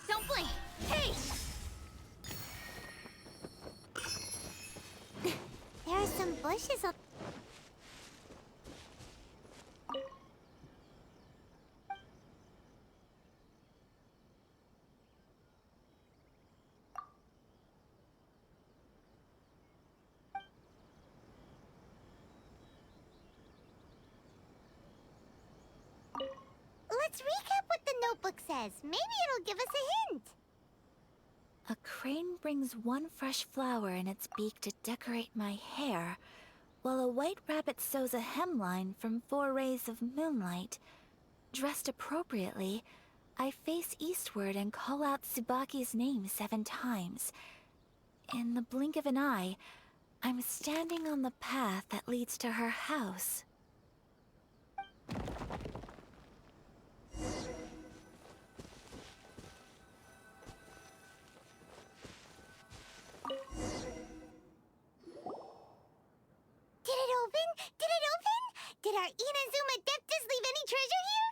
Don't blink! Hey! There are some bushes up. Let's recap what the notebook says. Maybe it'll give us a hint. A crane brings one fresh flower in its beak to decorate my hair, while a white rabbit sews a hemline from 4 rays of moonlight. Dressed appropriately, I face eastward and call out Tsubaki's name 7 times. In the blink of an eye, I'm standing on the path that leads to her house. Did it open? Did it open? Did our Inazuma Adeptus leave any treasure here?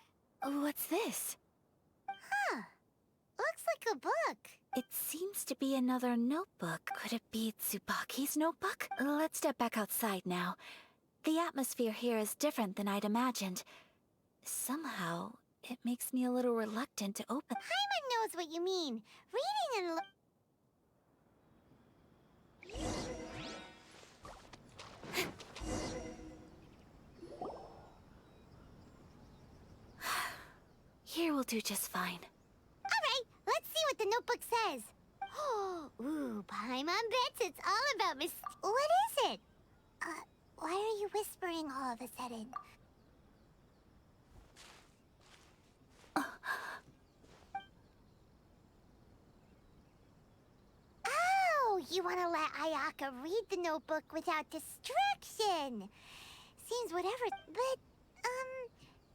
What's this? Huh. Looks like a book. It seems to be another notebook. Could it be Tsubaki's notebook? Let's step back outside now. The atmosphere here is different than I'd imagined. Somehow, it makes me a little reluctant to open. Paimon knows what you mean. Reading and Here will do just fine. Alright, let's see what the notebook says. Ooh, Paimon bets it's all about What is it? Why are you whispering all of a sudden? Oh, you want to let Ayaka read the notebook without distraction. Seems whatever, but,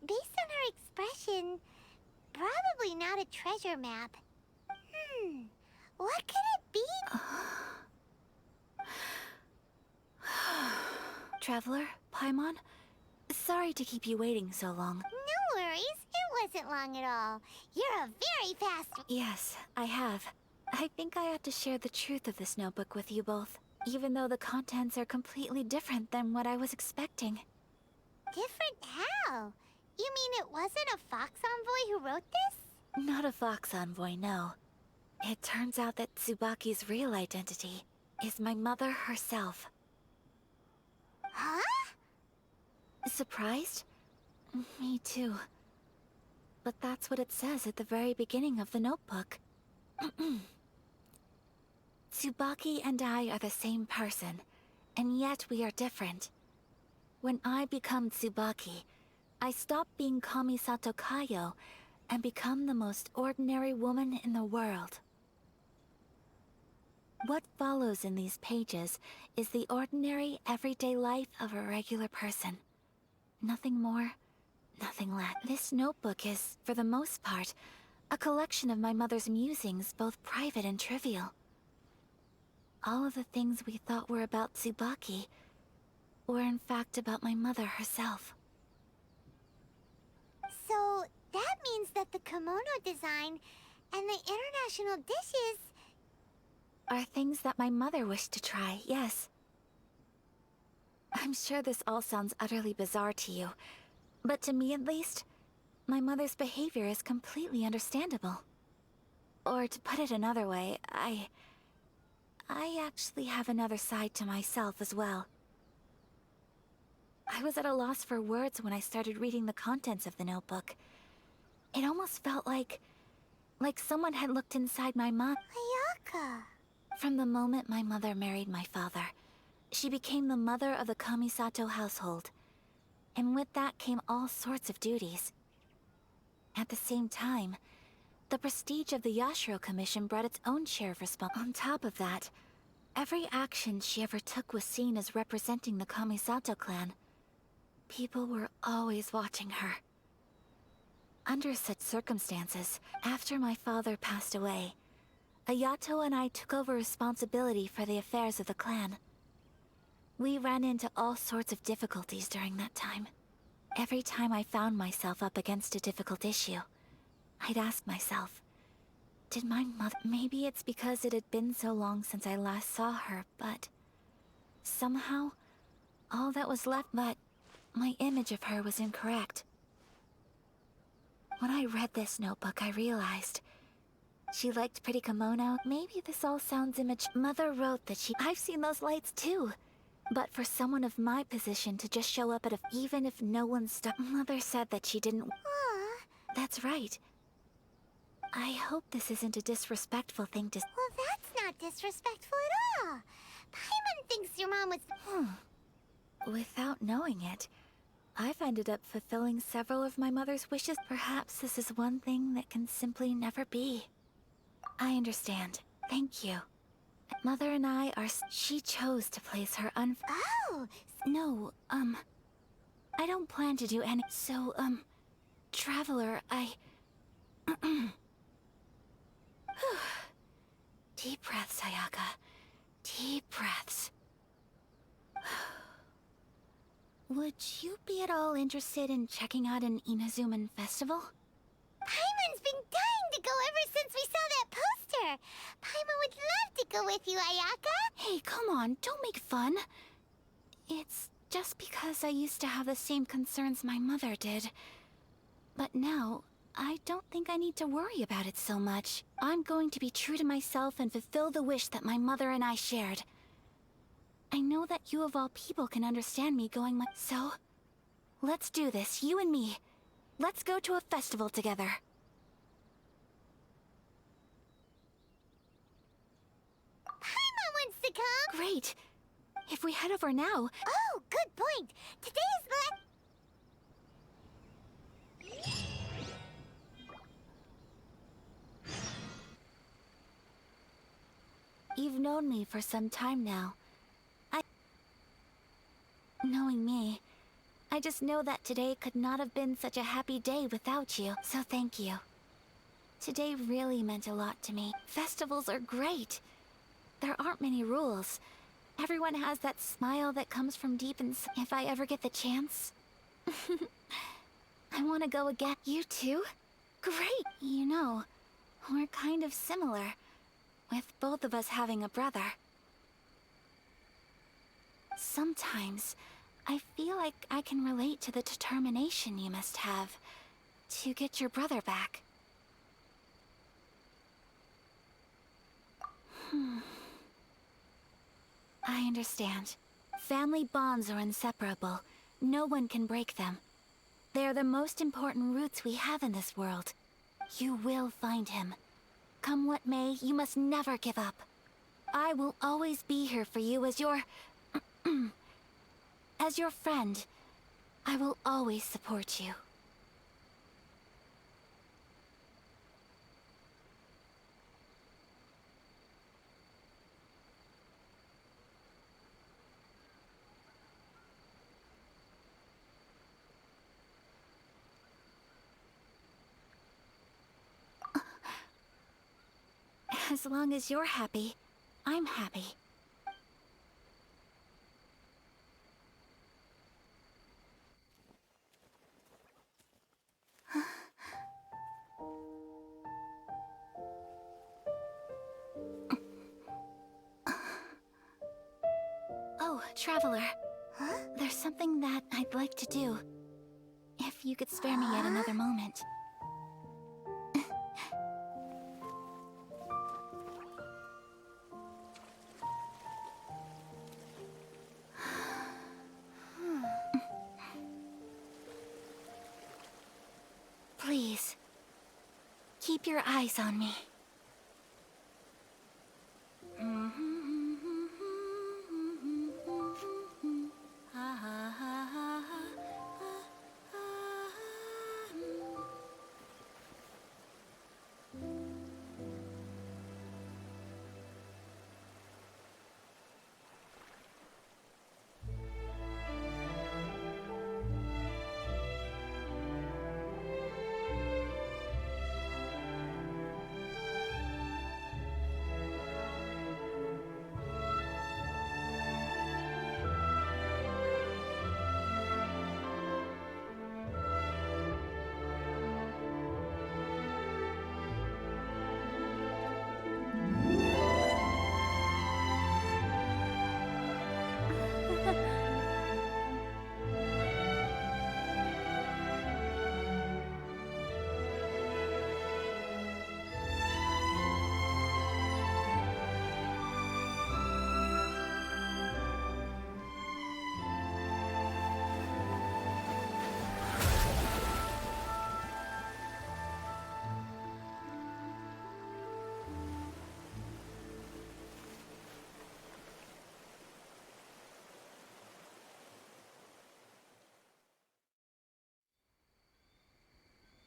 based on her expression, probably not a treasure map. What could it be? Traveler, Paimon, sorry to keep you waiting so long. No worries, it wasn't long at all. You're a very fast... Yes, I have. I think I ought to share the truth of this notebook with you both, even though the contents are completely different than what I was expecting. Different how? You mean it wasn't a Fox Envoy who wrote this? Not a Fox Envoy, no. It turns out that Tsubaki's real identity is my mother herself. Huh? Surprised? Me too. But that's what it says at the very beginning of the notebook. Tsubaki and I are the same person, and yet we are different. When I become Tsubaki, I stop being Kamisato Kayo and become the most ordinary woman in the world. What follows in these pages is the ordinary, everyday life of a regular person. Nothing more, nothing less. This notebook is, for the most part, a collection of my mother's musings, both private and trivial. All of the things we thought were about Tsubaki were in fact about my mother herself. So, that means that the kimono design and the international dishes Are things that my mother wished to try, yes. I'm sure this all sounds utterly bizarre to you, but to me at least, my mother's behavior is completely understandable. Or to put it another way, I actually have another side to myself as well. I was at a loss for words when I started reading the contents of the notebook. It almost felt like someone had looked inside my mind. Ayaka. From the moment my mother married my father, she became the mother of the Kamisato household. And with that came all sorts of duties. At the same time, the prestige of the Yashiro Commission brought its own share of responsibility. On top of that, every action she ever took was seen as representing the Kamisato clan. People were always watching her. Under such circumstances, after my father passed away, Ayato and I took over responsibility for the affairs of the clan. We ran into all sorts of difficulties during that time. Every time I found myself up against a difficult issue, I'd ask myself, did my mother... Maybe it's because it had been so long since I last saw her, but... somehow, all that was left but... my image of her was incorrect. When I read this notebook, I realized... she liked pretty kimono. Maybe this all sounds immature. Mother wrote that she... I've seen those lights too. But for someone of my position to just show up at even if no one Mother said that she didn't... Aw. That's right. I hope this isn't a disrespectful thing to... Well, that's not disrespectful at all. Paimon thinks your mom was... Without knowing it, I've ended up fulfilling several of my mother's wishes. Perhaps this is one thing that can simply never be. I understand. Thank you. Mother and I are... She chose to place her Oh! No, I don't plan to do any... So, Traveler, I... Deep breaths, Ayaka. Deep breaths. Would you be at all interested in checking out an Inazuman festival? Paimon's been dying to go ever since we saw that poster! Paimon would love to go with you, Ayaka! Hey, come on, don't make fun. It's just because I used to have the same concerns my mother did. But now, I don't think I need to worry about it so much. I'm going to be true to myself and fulfill the wish that my mother and I shared. I know that you of all people can understand me going like... So, let's do this, you and me. Let's go to a festival together. Paimon wants to come! Great. If we head over now... Oh, good point! Today is You've known me for some time now. Knowing me, I just know that today could not have been such a happy day without you, so thank you. Today really meant a lot to me. Festivals are great. There aren't many rules. Everyone has that smile that comes from deep inside. If I ever get the chance... I want to go again. You too? Great! You know, we're kind of similar, with both of us having a brother. Sometimes, I feel like I can relate to the determination you must have to get your brother back. I understand. Family bonds are inseparable. No one can break them. They are the most important roots we have in this world. You will find him. Come what may, you must never give up. I will always be here for you as your... as your friend. I will always support you. As long as you're happy, I'm happy. Oh, Traveler. Huh? There's something that I'd like to do. If you could spare me yet another moment. Please, keep your eyes on me.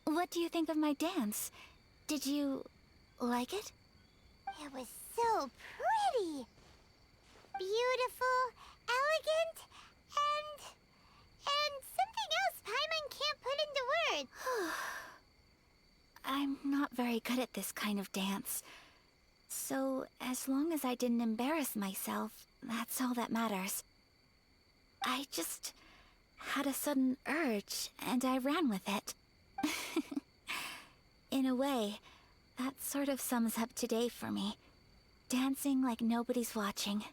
What do you think of my dance? Did you like it? It was so pretty. Beautiful, elegant, and something else Paimon can't put into words. I'm not very good at this kind of dance. So, as long as I didn't embarrass myself, that's all that matters. I just had a sudden urge, and I ran with it. In a way, that sort of sums up today for me. Dancing like nobody's watching.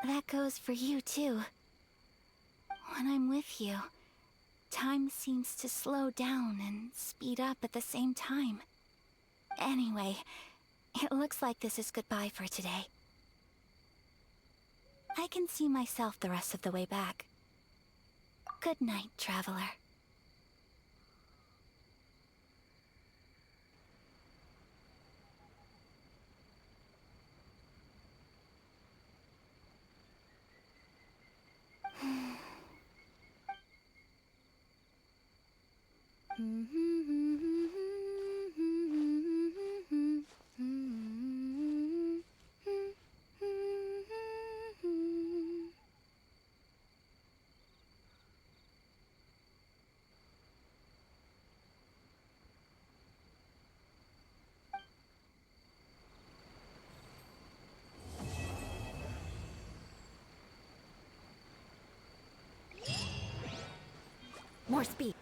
That goes for you, too. When I'm with you, time seems to slow down and speed up at the same time. Anyway, it looks like this is goodbye for today. I can see myself the rest of the way back. Good night, Traveler. More speed.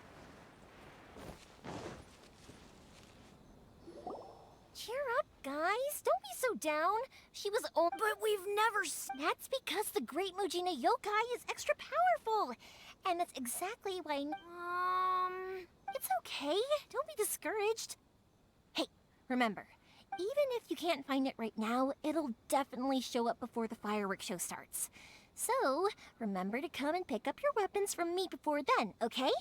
Cheer up, guys. Don't be so down. She was old, but we've never... That's because the great Mujina yokai is extra powerful. And that's exactly why... It's okay. Don't be discouraged. Hey, remember, even if you can't find it right now, it'll definitely show up before the fireworks show starts. So, remember to come and pick up your weapons from me before then, okay?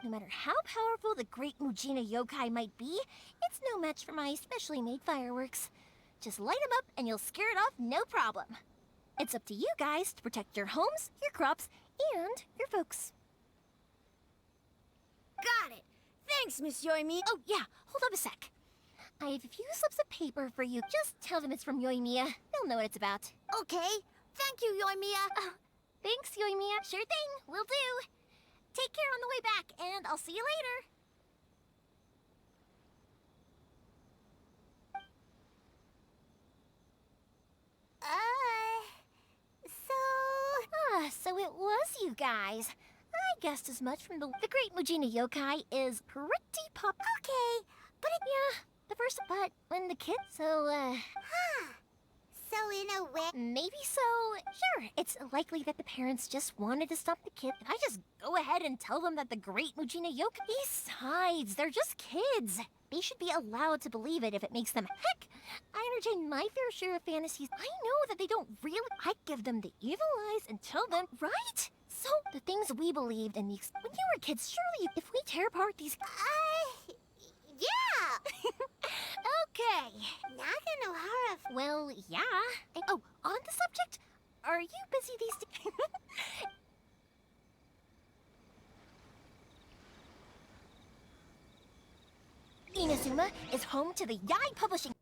No matter how powerful the great Mujina yokai might be, it's no match for my specially made fireworks. Just light them up and you'll scare it off no problem. It's up to you guys to protect your homes, your crops, and your folks. Got it! Thanks, Miss Yoimiya. Oh yeah, hold up a sec. I have a few slips of paper for you. Just tell them it's from Yoimiya. They'll know what it's about. Okay. Thank you, Yoimiya. Thanks, Yoimiya. Sure thing, will do. Take care on the way back, and I'll see you later. So it was you guys. I guessed as much from the Great Mujina Yokai is pretty Okay, but Yeah, the first, but when the kids, so in a way... maybe so. Sure, it's likely that the parents just wanted to stop the kid. I just go ahead and tell them that the Great Mujina Yokai... Besides, they're just kids. They should be allowed to believe it if it makes them... Heck, I entertain my fair share of fantasies. I know that they don't really... I give them the evil eyes and tell them, right? So, the things we believed in the... When you were kids, surely if we tear apart these... yeah! Okay. Naganohara... Well, yeah. And, oh, on the subject, are you busy these days? Inazuma is home to the Yai Publishing.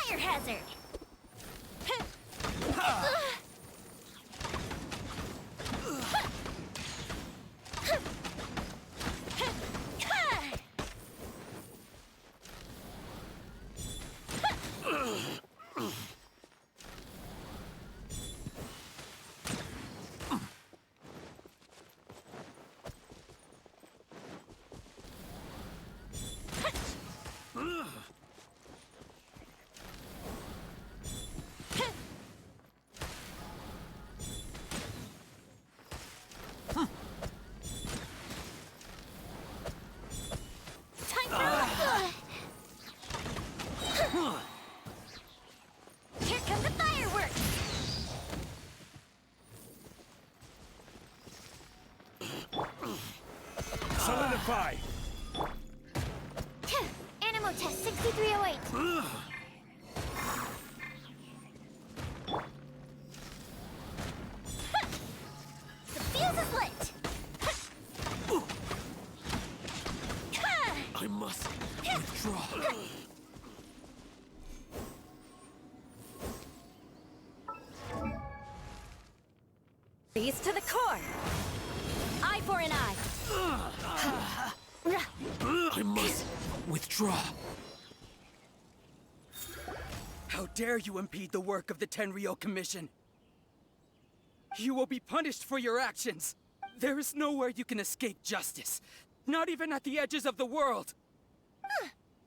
Fire hazard! Here come the fireworks! Solidify! Animo test 6308. The fuse is lit! I must withdraw. These to the core. Eye for an eye. I must withdraw. How dare you impede the work of the Tenryou Commission? You will be punished for your actions. There is nowhere you can escape justice. Not even at the edges of the world.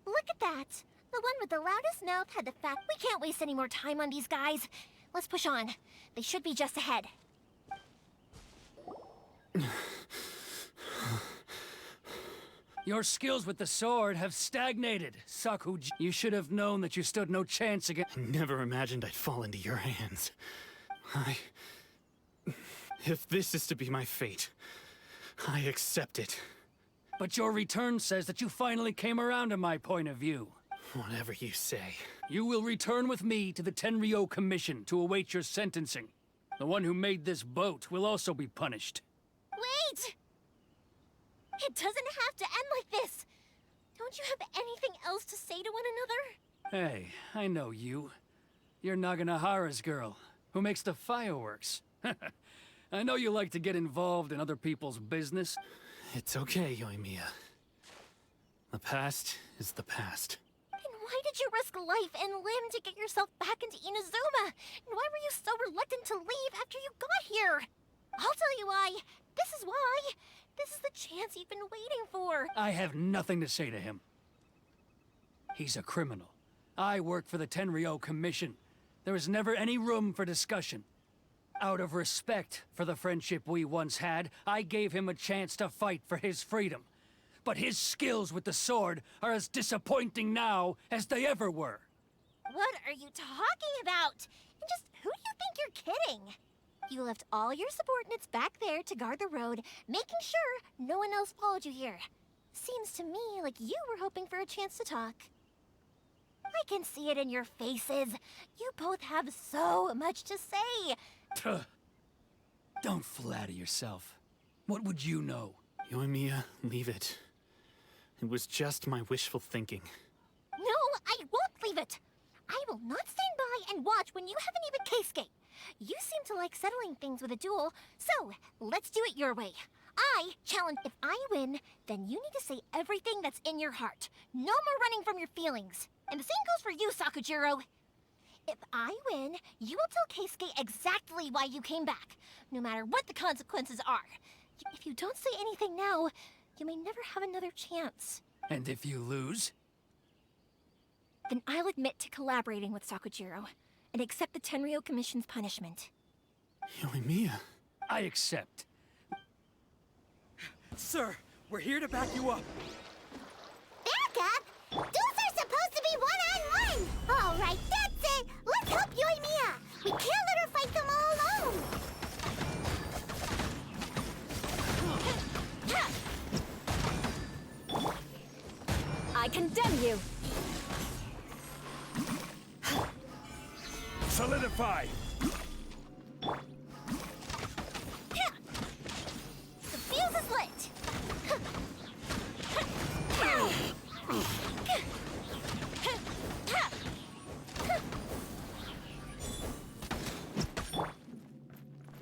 Look at that! The one with the loudest mouth had the fact we can't waste any more time on these guys. Let's push on. They should be just ahead. Your skills with the sword have stagnated, Sakuji. You should have known that you stood no chance against— Never imagined I'd fall into your hands. If this is to be my fate, I accept it. But your return says that you finally came around to my point of view. Whatever you say. You will return with me to the Tenryou Commission to await your sentencing. The one who made this boat will also be punished. Wait! It doesn't have to end like this! Don't you have anything else to say to one another? Hey, I know you. You're Naganohara's girl, who makes the fireworks. I know you like to get involved in other people's business. It's okay, Yoimiya. The past is the past. And why did you risk life and limb to get yourself back into Inazuma? And why were you so reluctant to leave after you got here? I'll tell you why. This is why. This is the chance you've been waiting for. I have nothing to say to him. He's a criminal. I work for the Tenryou Commission. There is never any room for discussion. Out of respect for the friendship we once had, I gave him a chance to fight for his freedom. But his skills with the sword are as disappointing now as they ever were. What are you talking about? And just who do you think you're kidding? You left all your subordinates back there to guard the road, making sure no one else followed you here. Seems to me like you were hoping for a chance to talk. I can see it in your faces. You both have so much to say. Tuh. Don't flatter yourself. What would you know? Yoimiya, leave it. It was just my wishful thinking. No, I won't leave it. I will not stand by and watch when you have an even case-gate. You seem to like settling things with a duel, so let's do it your way. I challenge. If I win, then you need to say everything that's in your heart. No more running from your feelings. And the same goes for you, Sakujiro. If I win, you will tell Keisuke exactly why you came back, no matter what the consequences are. If you don't say anything now, you may never have another chance. And if you lose? Then I'll admit to collaborating with Sakujiro and accept the Tenryou Commission's punishment. Yoimiya. I accept. Sir, we're here to back you up. Back up? Duels are supposed to be one-on-one! All right, that's it! Let's help Yoimiya! We can't let her fight them all alone! I condemn you! Solidify! The fuse is lit!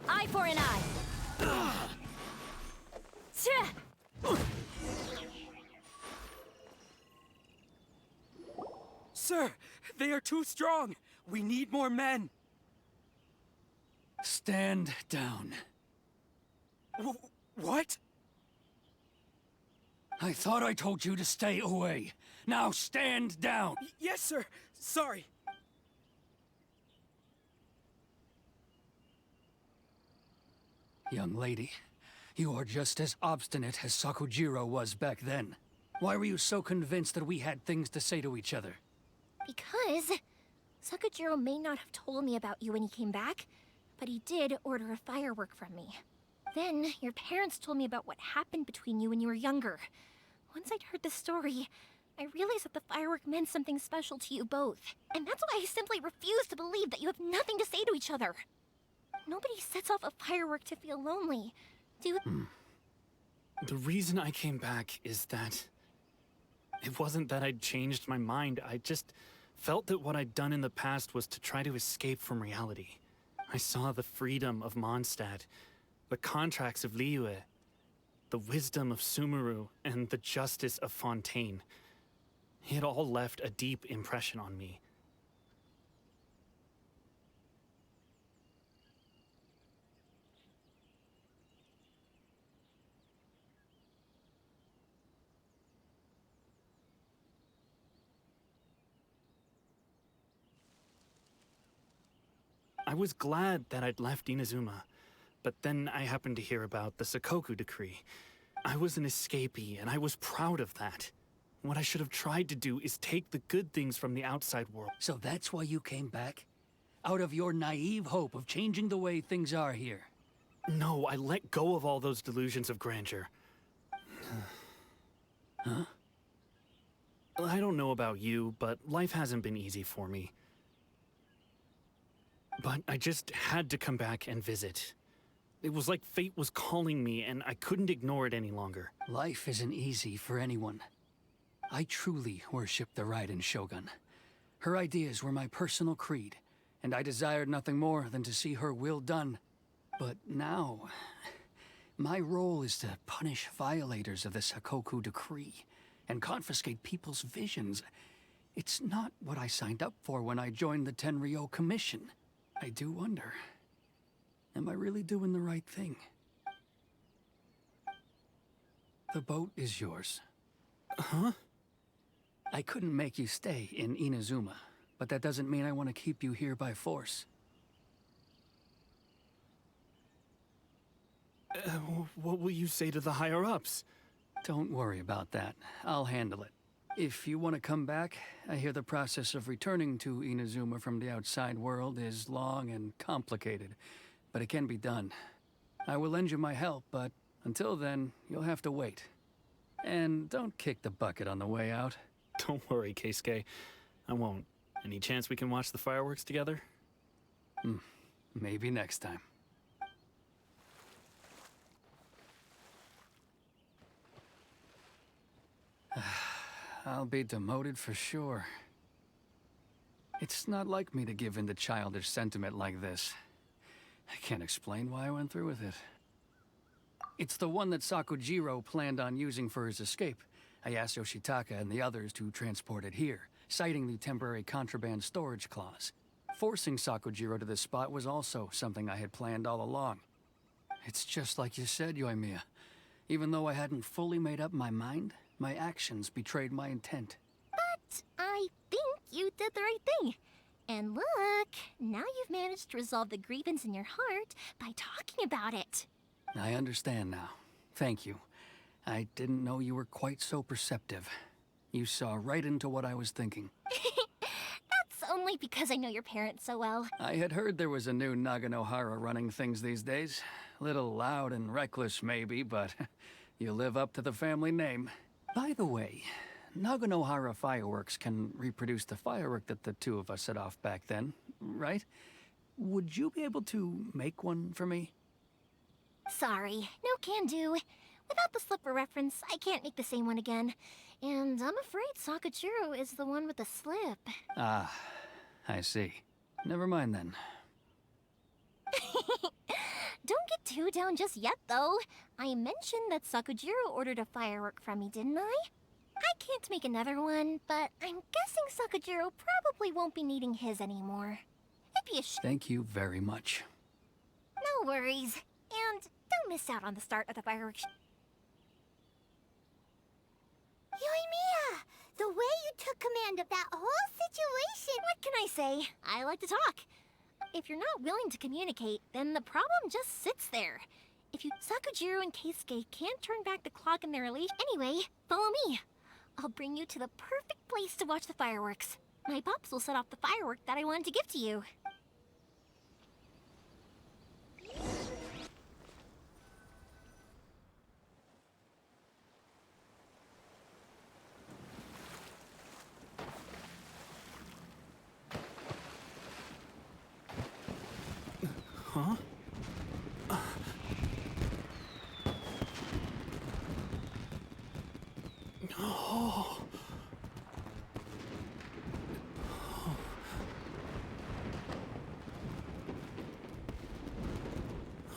Eye for an eye! Sir, they are too strong. We need more men. Stand down. What? I thought I told you to stay away. Now stand down! Yes, sir. Sorry. Young lady, you are just as obstinate as Sakujiro was back then. Why were you so convinced that we had things to say to each other? Because Sakujiro may not have told me about you when he came back, but he did order a firework from me. Then your parents told me about what happened between you when you were younger. Once I'd heard the story, I realized that the firework meant something special to you both. And that's why I simply refuse to believe that you have nothing to say to each other. Nobody sets off a firework to feel lonely. The reason I came back is that... It wasn't that I'd changed my mind, I just felt that what I'd done in the past was to try to escape from reality. I saw the freedom of Mondstadt, the contracts of Liyue, the wisdom of Sumeru, and the justice of Fontaine. It all left a deep impression on me. I was glad that I'd left Inazuma, but then I happened to hear about the Sakoku decree. I was an escapee, and I was proud of that. What I should have tried to do is take the good things from the outside world. So that's why you came back? Out of your naive hope of changing the way things are here? No, I let go of all those delusions of grandeur. Huh? I don't know about you, but life hasn't been easy for me. But I just had to come back and visit. It was like fate was calling me, and I couldn't ignore it any longer. Life isn't easy for anyone. I truly worship the Raiden Shogun. Her ideas were my personal creed, and I desired nothing more than to see her will done. But now, my role is to punish violators of the Sakoku decree, and confiscate people's visions. It's not what I signed up for when I joined the Tenryo Commission. I do wonder, am I really doing the right thing? The boat is yours. Huh? I couldn't make you stay in Inazuma, but that doesn't mean I want to keep you here by force. What will you say to the higher-ups? Don't worry about that. I'll handle it. If you want to come back, I hear the process of returning to Inazuma from the outside world is long and complicated, but it can be done. I will lend you my help, but until then, you'll have to wait. And don't kick the bucket on the way out. Don't worry, Keisuke. I won't. Any chance we can watch the fireworks together? Maybe next time. I'll be demoted for sure. It's not like me to give in to childish sentiment like this. I can't explain why I went through with it. It's the one that Sakujiro planned on using for his escape. I asked Yoshitaka and the others to transport it here, citing the temporary contraband storage clause. Forcing Sakujiro to this spot was also something I had planned all along. It's just like you said, Yoimiya. Even though I hadn't fully made up my mind, my actions betrayed my intent. But I think you did the right thing. And look, now you've managed to resolve the grievance in your heart by talking about it. I understand now. Thank you. I didn't know you were quite so perceptive. You saw right into what I was thinking. That's only because I know your parents so well. I had heard there was a new Naganohara running things these days. Little loud and reckless, maybe, but you live up to the family name. By the way, Naganohara fireworks can reproduce the firework that the two of us set off back then, right? Would you be able to make one for me? Sorry, no can do. Without the slipper reference, I can't make the same one again. And I'm afraid Sakujiro is the one with the slip. Ah, I see. Never mind then. Don't get too down just yet, though. I mentioned that Sakujiro ordered a firework from me, didn't I? I can't make another one, but I'm guessing Sakujiro probably won't be needing his anymore. It'd be a Thank you very much. No worries. And don't miss out on the start of the fireworks. Yoimiya, the way you took command of that whole situation. What can I say? I like to talk. If you're not willing to communicate, then the problem just sits there. If you Sakujiro and Keisuke can't turn back the clock in their relation anyway, follow me. I'll bring you to the perfect place to watch the fireworks. My pops will set off the firework that I wanted to give to you. Huh? Oh.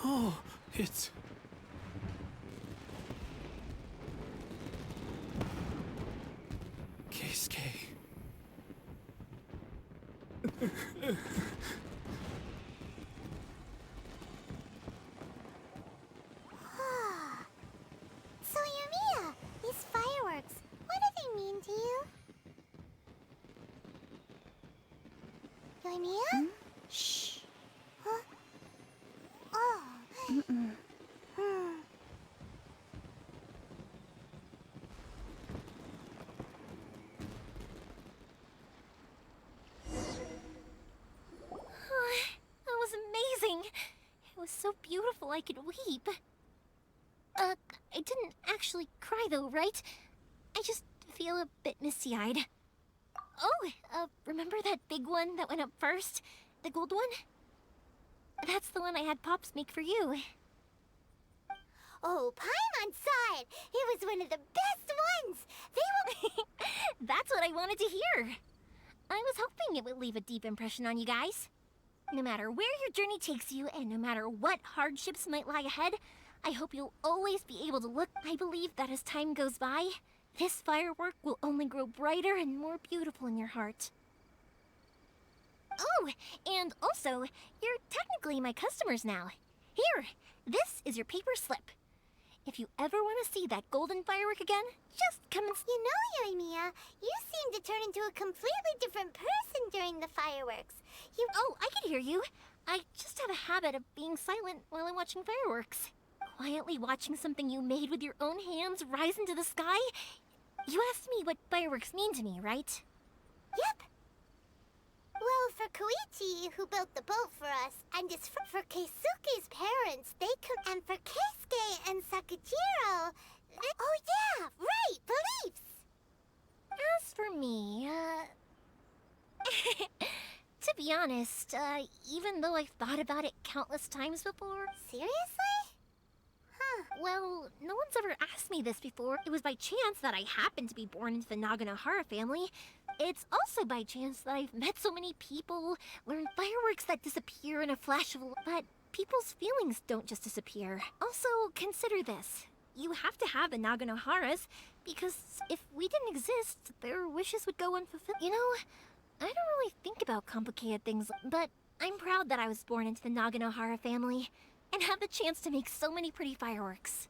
Oh, it's... Keisuke. So, Yoimiya, these fireworks, what do they mean to you? Yoimiya? Shh. Huh? Oh. Hmm. That was amazing. It was so beautiful I could weep. I didn't actually cry though, right? I just feel a bit misty-eyed. Oh, remember that big one that went up first? The gold one? That's the one I had Pops make for you. Oh, Paimon saw it. It was one of the best ones. They will... That's what I wanted to hear. I was hoping it would leave a deep impression on you guys. No matter where your journey takes you, and no matter what hardships might lie ahead, I hope you'll always be able to look. I believe that as time goes by, This firework will only grow brighter and more beautiful in your heart. Oh, and also, you're technically my customers now. Here, this is your paper slip. If you ever want to see that golden firework again, just come and... You know, Yoimiya, you seem to turn into a completely different person during the fireworks. Oh, I can hear you. I just have a habit of being silent while I'm watching fireworks. Quietly watching something you made with your own hands rise into the sky? You asked me what fireworks mean to me, right? Yep. Well, for Koichi, who built the boat for us, and it's for Keisuke's parents, and for Keisuke and Sakajiro... Oh yeah, right, beliefs! As for me, to be honest, even though I've thought about it countless times before... Seriously? Well, no one's ever asked me this before. It was by chance that I happened to be born into the Naganohara family. It's also by chance that I've met so many people, learned fireworks that disappear in a flash of light. But people's feelings don't just disappear. Also, consider this. You have to have the Naganoharas, because if we didn't exist, their wishes would go unfulfilled. You know, I don't really think about complicated things, but I'm proud that I was born into the Naganohara family and have the chance to make so many pretty fireworks.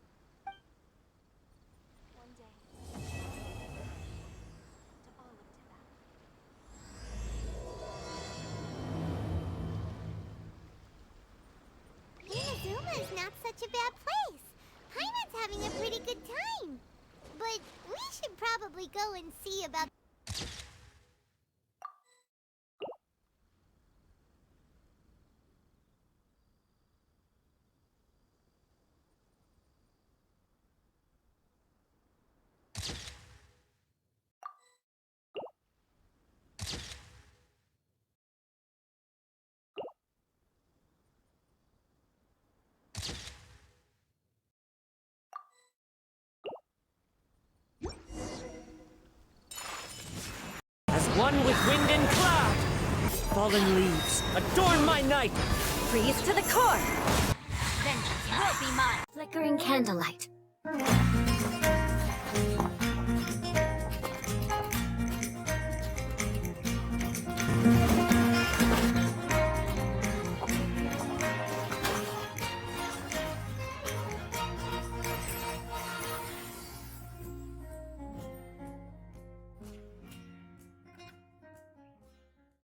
Inazuma is not such a bad place. Paimon's having a pretty good time. But we should probably go and see about... As one with wind and cloud. Fallen leaves, adorn my night. Freeze to the core. Vengeance will be mine. Flickering candlelight.